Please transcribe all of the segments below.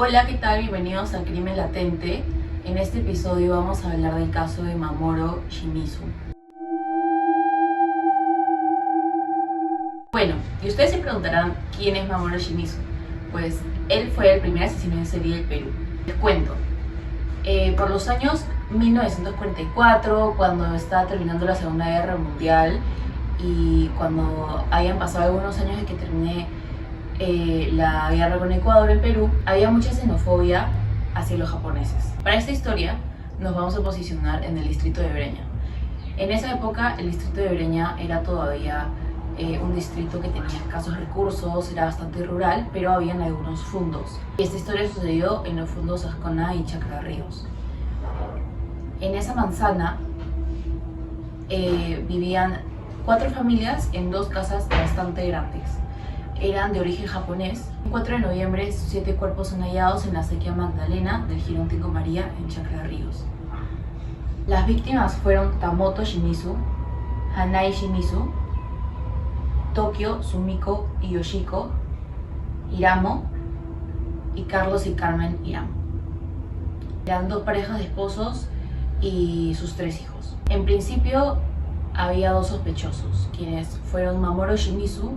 Hola, ¿qué tal? Bienvenidos a Crimen Latente. En este episodio vamos a hablar del caso de Mamoru Shimizu. Bueno, y ustedes se preguntarán quién es Mamoru Shimizu. Pues él fue el primer asesino en serie del Perú. Les cuento. Por los años 1944, cuando estaba terminando la Segunda Guerra Mundial y cuando habían pasado algunos años de que terminé la guerra con Ecuador en Perú, había mucha xenofobia hacia los japoneses. Para esta historia nos vamos a posicionar en el distrito de Breña. En esa época el distrito de Breña era todavía un distrito que tenía escasos recursos, era bastante rural, pero habían algunos fundos. Y esta historia sucedió en los fundos Ascona y Chacra Ríos. En esa manzana vivían 4 familias en 2 casas bastante grandes. Eran de origen japonés. El 4 de noviembre, 7 cuerpos son hallados en la acequia Magdalena del Jirón Tingo María en Chacra Ríos. Las víctimas fueron Tamoto Shimizu, Hanai Shimizu, Tokio, Sumiko y Yoshiko Hiramo y Carlos y Carmen Hiramo. Eran 2 parejas de esposos y sus 3 hijos. En principio había 2 sospechosos, quienes fueron Mamoru Shimizu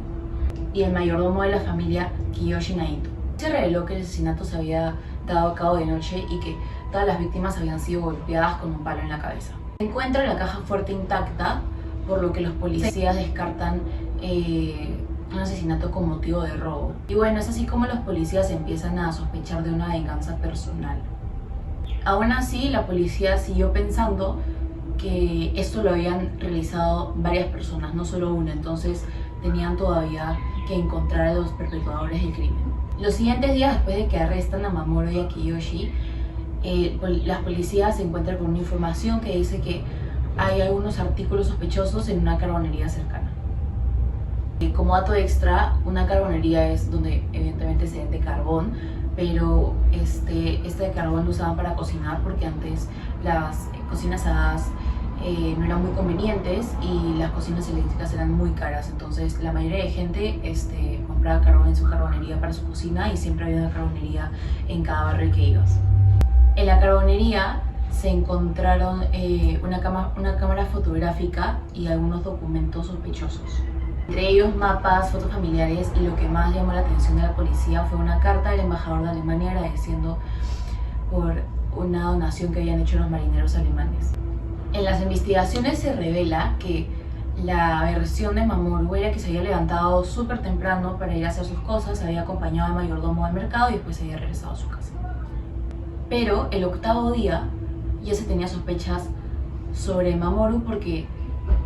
y el mayordomo de la familia, Kiyoshi Naito. Se reveló que el asesinato se había dado a cabo de noche y que todas las víctimas habían sido golpeadas con un palo en la cabeza. Se encuentra la caja fuerte intacta, por lo que los policías descartan un asesinato con motivo de robo. Y bueno, es así como los policías empiezan a sospechar de una venganza personal. Aún así, la policía siguió pensando que esto lo habían realizado varias personas, no solo una, entonces tenían todavía que encontrar a los perpetradores del crimen. Los siguientes días, después de que arrestan a Mamoru y a Kiyoshi, las policías se encuentran con una información que dice que hay algunos artículos sospechosos en una carbonería cercana. Como dato extra, una carbonería es donde evidentemente se vende carbón, pero este carbón lo usaban para cocinar porque antes las cocinas a gas no eran muy convenientes y las cocinas eléctricas eran muy caras, entonces la mayoría de gente compraba carbón en su carbonería para su cocina y siempre había una carbonería en cada barrio al que ibas. En la carbonería se encontraron una cámara fotográfica y algunos documentos sospechosos. Entre ellos mapas, fotos familiares, y lo que más llamó la atención de la policía fue una carta del embajador de Alemania agradeciendo por una donación que habían hecho los marineros alemanes. En las investigaciones se revela que la versión de Mamoru era que se había levantado súper temprano para ir a hacer sus cosas, se había acompañado al mayordomo al mercado y después se había regresado a su casa. Pero el 8º día ya se tenía sospechas sobre Mamoru porque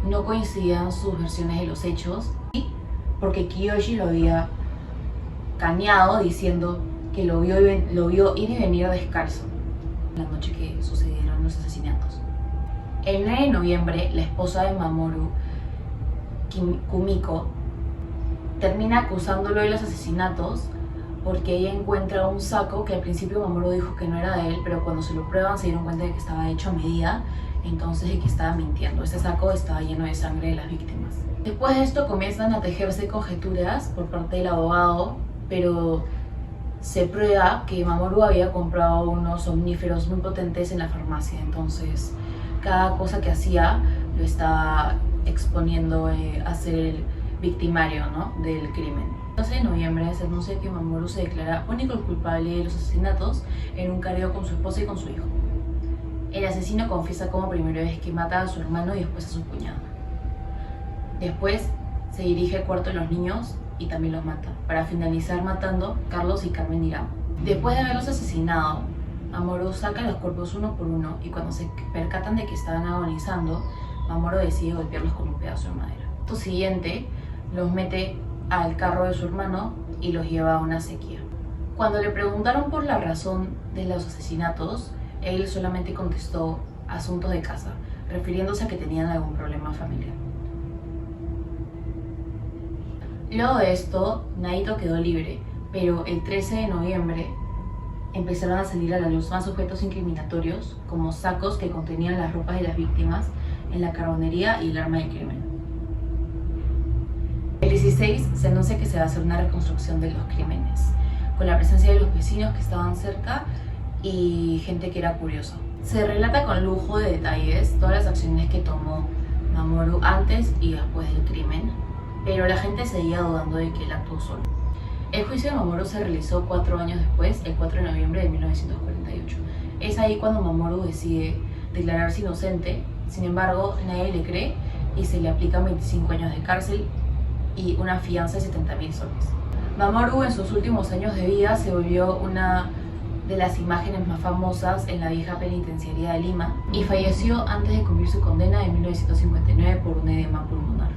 no coincidían sus versiones de los hechos y porque Kiyoshi lo había cañado diciendo que lo vio ir y venir descalzo la noche que sucedieron los asesinatos. El 9 de noviembre, la esposa de Mamoru, Kumiko, termina acusándolo de los asesinatos porque ella encuentra un saco que al principio Mamoru dijo que no era de él, pero cuando se lo prueban se dieron cuenta de que estaba hecho a medida, entonces de que estaba mintiendo. Ese saco estaba lleno de sangre de las víctimas. Después de esto comienzan a tejerse conjeturas por parte del abogado, pero se prueba que Mamoru había comprado unos somníferos muy potentes en la farmacia, entonces cada cosa que hacía lo estaba exponiendo a ser el victimario, ¿no?, del crimen. El 12 de noviembre se anuncia que Mamoru se declara único culpable de los asesinatos en un careo con su esposa y con su hijo. El asesino confiesa como primera vez que mata a su hermano y después a su cuñado. Después se dirige al cuarto de los niños y también los mata, para finalizar matando a Carlos y Carmen Hiramo. Después de haberlos asesinado, Mamoru saca los cuerpos uno por uno y cuando se percatan de que estaban agonizando, Mamoru decide golpearlos con un pedazo de madera. Acto siguiente, los mete al carro de su hermano y los lleva a una acequia. Cuando le preguntaron por la razón de los asesinatos, él solamente contestó asuntos de casa, refiriéndose a que tenían algún problema familiar. Luego de esto, Naito quedó libre, pero el 13 de noviembre empezaron a salir a la luz más objetos incriminatorios, como sacos que contenían las ropas de las víctimas en la carbonería y el arma del crimen. El 16 se anuncia que se va a hacer una reconstrucción de los crímenes. con la presencia de los vecinos que estaban cerca y gente que era curiosa. Se relata con lujo de detalles todas las acciones que tomó Mamoru antes y después del crimen, pero la gente seguía dudando de que él actuó solo. El juicio de Mamoru se realizó 4 años después, el 4 de noviembre de 1948. Es ahí cuando Mamoru decide declararse inocente. Sin embargo, nadie le cree y se le aplican 25 años de cárcel y una fianza de 70.000 soles. Mamoru en sus últimos años de vida se volvió una de las imágenes más famosas en la vieja penitenciaría de Lima y falleció antes de cumplir su condena en 1959 por un edema pulmonar.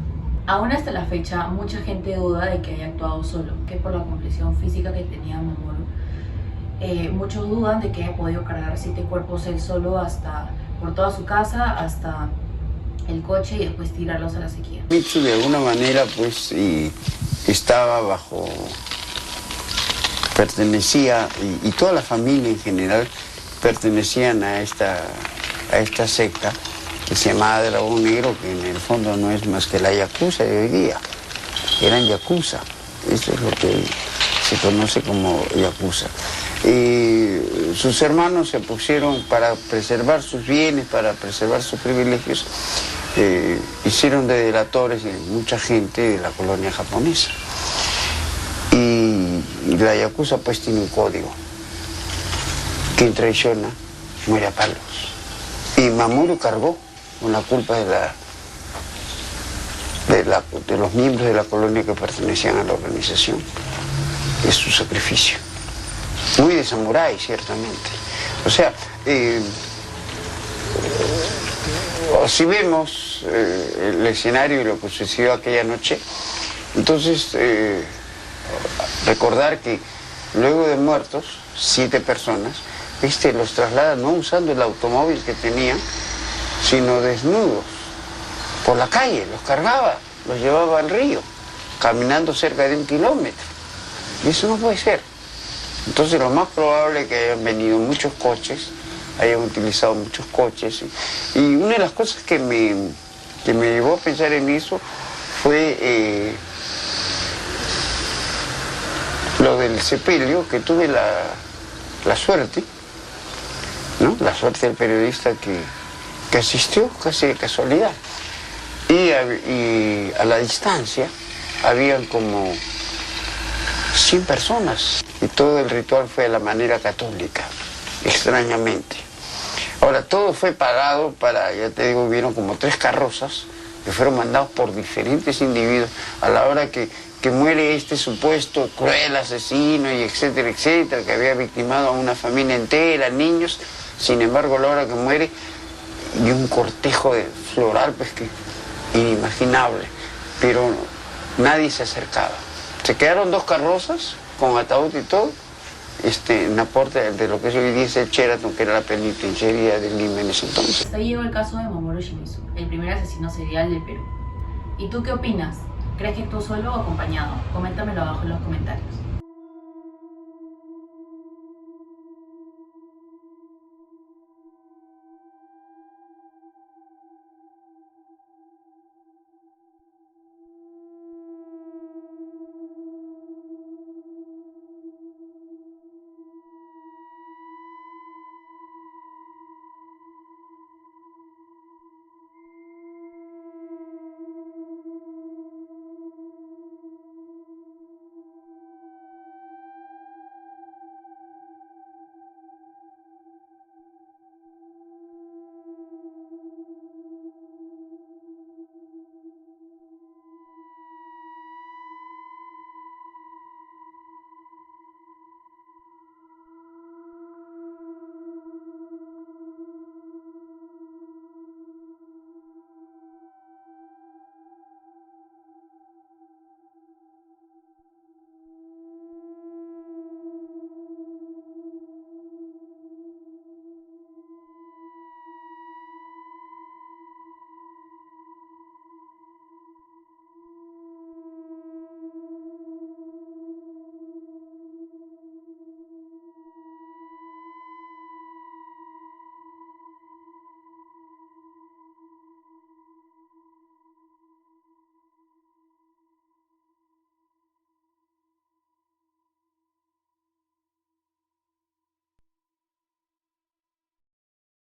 Aún hasta la fecha, mucha gente duda de que haya actuado solo, que por la complexión física que tenía Mamoru. Muchos dudan de que haya podido cargar 7 cuerpos él solo por toda su casa, hasta el coche y después tirarlos a la sequía. Mitsu de alguna manera pues estaba pertenecía, y toda la familia en general pertenecían a esta secta que se llamaba Dragón Negro, que en el fondo no es más que la yakuza de hoy día. Eran yakuza, eso es lo que se conoce como yakuza. Sus hermanos se pusieron para preservar sus bienes, para preservar sus privilegios, hicieron de delatores de mucha gente de la colonia japonesa. Y la yakuza pues tiene un código: quien traiciona muere a palos. Y Mamoru cargó con la culpa de los miembros de la colonia que pertenecían a la organización. Es su sacrificio. Muy de samurái, ciertamente. O sea, si vemos el escenario y lo que sucedió aquella noche, entonces recordar que luego de muertos, 7 personas, los trasladan no usando el automóvil que tenían, sino desnudos, por la calle, los cargaba, los llevaba al río, caminando cerca de 1 kilómetro. Y eso no puede ser. Entonces lo más probable es que hayan venido muchos coches, hayan utilizado muchos coches. Y una de las cosas que me llevó a pensar en eso fue lo del sepelio, que tuve la suerte, ¿no? La suerte del periodista que asistió casi de casualidad. Y a la distancia habían como 100 personas. Y todo el ritual fue de la manera católica, extrañamente. Ahora, todo fue pagado ya te digo, hubieron como 3 carrozas que fueron mandados por diferentes individuos a la hora que muere este supuesto cruel asesino y etcétera, etcétera, que había victimado a una familia entera, niños. Sin embargo, a la hora que muere, y un cortejo de floral, pues que inimaginable, pero nadie se acercaba. Se quedaron 2 carrozas con ataúd y todo, en la puerta de lo que hoy día es el Sheraton, que era la penitenciaría de Lima en ese entonces. Hasta ahí llegó el caso de Mamoru Shimizu, el primer asesino serial del Perú. ¿Y tú qué opinas? ¿Crees que actuó solo o acompañado? Coméntamelo abajo en los comentarios.